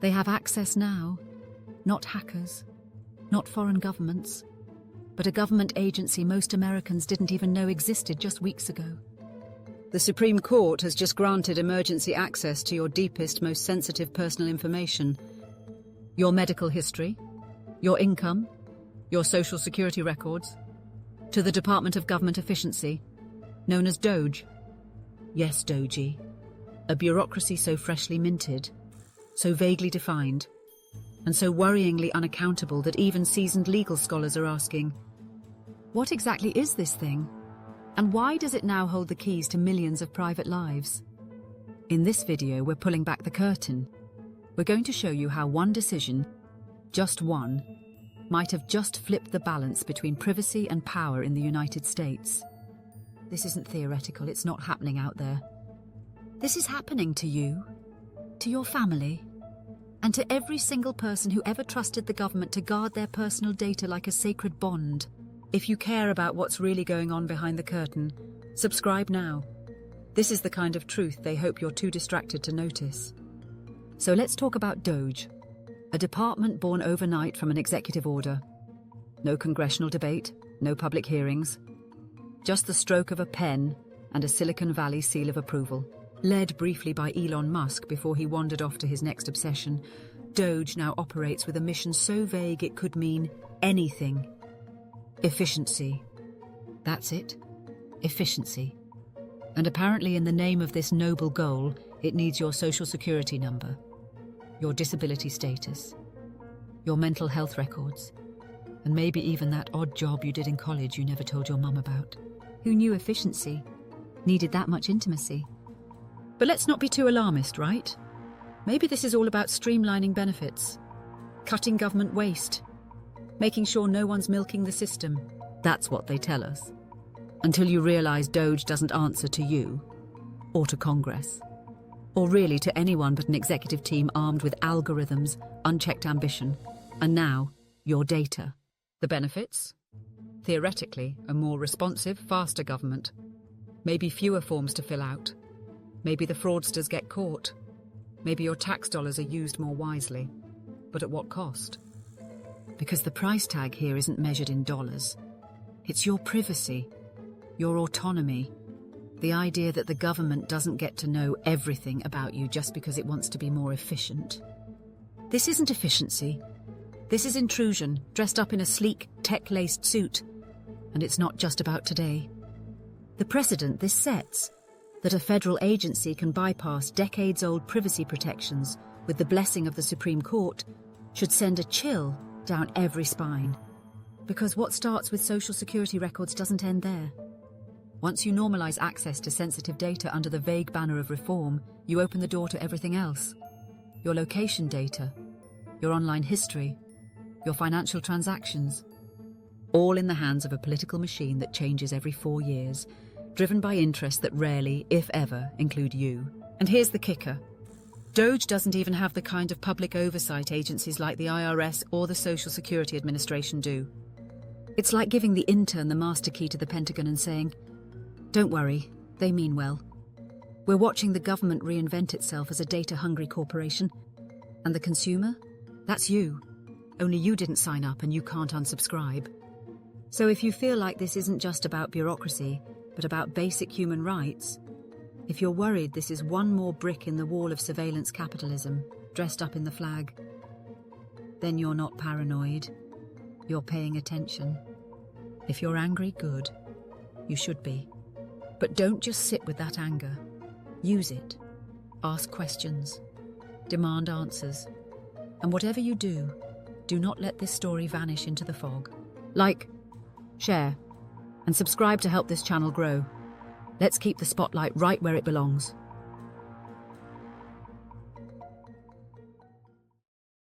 They have access now, not hackers, not foreign governments, but a government agency most Americans didn't even know existed just weeks ago. The Supreme Court has just granted emergency access to your deepest, most sensitive personal information. Your medical history, your income, your social security records, to the Department of Government Efficiency, known as DOGE. Yes, DOGE, a bureaucracy so freshly minted, so vaguely defined, and so worryingly unaccountable that even seasoned legal scholars are asking, what exactly is this thing? And why does it now hold the keys to millions of private lives? In this video, we're pulling back the curtain. We're going to show you how one decision, just one, might have just flipped the balance between privacy and power in the United States. This isn't theoretical, it's not happening out there. This is happening to you, to your family, and to every single person who ever trusted the government to guard their personal data like a sacred bond. If you care about what's really going on behind the curtain, subscribe now. This is the kind of truth they hope you're too distracted to notice. So let's talk about DOGE, a department born overnight from an executive order. No congressional debate, no public hearings, just the stroke of a pen and a Silicon Valley seal of approval. Led briefly by Elon Musk before he wandered off to his next obsession, DOGE now operates with a mission so vague it could mean anything. Efficiency. That's it. Efficiency. And apparently in the name of this noble goal, it needs your social security number, your disability status, your mental health records, and maybe even that odd job you did in college you never told your mum about. Who knew efficiency needed that much intimacy? But let's not be too alarmist, right? Maybe this is all about streamlining benefits, cutting government waste, making sure no one's milking the system. That's what they tell us. Until you realise DOGE doesn't answer to you, or to Congress, or really to anyone but an executive team armed with algorithms, unchecked ambition, and now, your data. The benefits? Theoretically, a more responsive, faster government. Maybe fewer forms to fill out. Maybe the fraudsters get caught. Maybe your tax dollars are used more wisely. But at what cost? Because the price tag here isn't measured in dollars. It's your privacy, your autonomy, the idea that the government doesn't get to know everything about you just because it wants to be more efficient. This isn't efficiency. This is intrusion, dressed up in a sleek, tech-laced suit. And it's not just about today. The precedent this sets, that a federal agency can bypass decades-old privacy protections with the blessing of the Supreme Court, should send a chill down every spine. Because what starts with social security records doesn't end there. Once you normalise access to sensitive data under the vague banner of reform, you open the door to everything else. Your location data, your online history, your financial transactions. All in the hands of a political machine that changes every 4 years, driven by interests that rarely, if ever, include you. And here's the kicker. DOGE doesn't even have the kind of public oversight agencies like the IRS or the Social Security Administration do. It's like giving the intern the master key to the Pentagon and saying, "Don't worry, they mean well. We're watching the government reinvent itself as a data-hungry corporation. And the consumer? That's you. Only you didn't sign up and you can't unsubscribe." So if you feel like this isn't just about bureaucracy, but about basic human rights, if you're worried this is one more brick in the wall of surveillance capitalism, dressed up in the flag, then you're not paranoid. You're paying attention. If you're angry, good. You should be. But don't just sit with that anger. Use it. Ask questions. Demand answers. And whatever you do, do not let this story vanish into the fog. Like, share, and subscribe to help this channel grow. Let's keep the spotlight right where it belongs.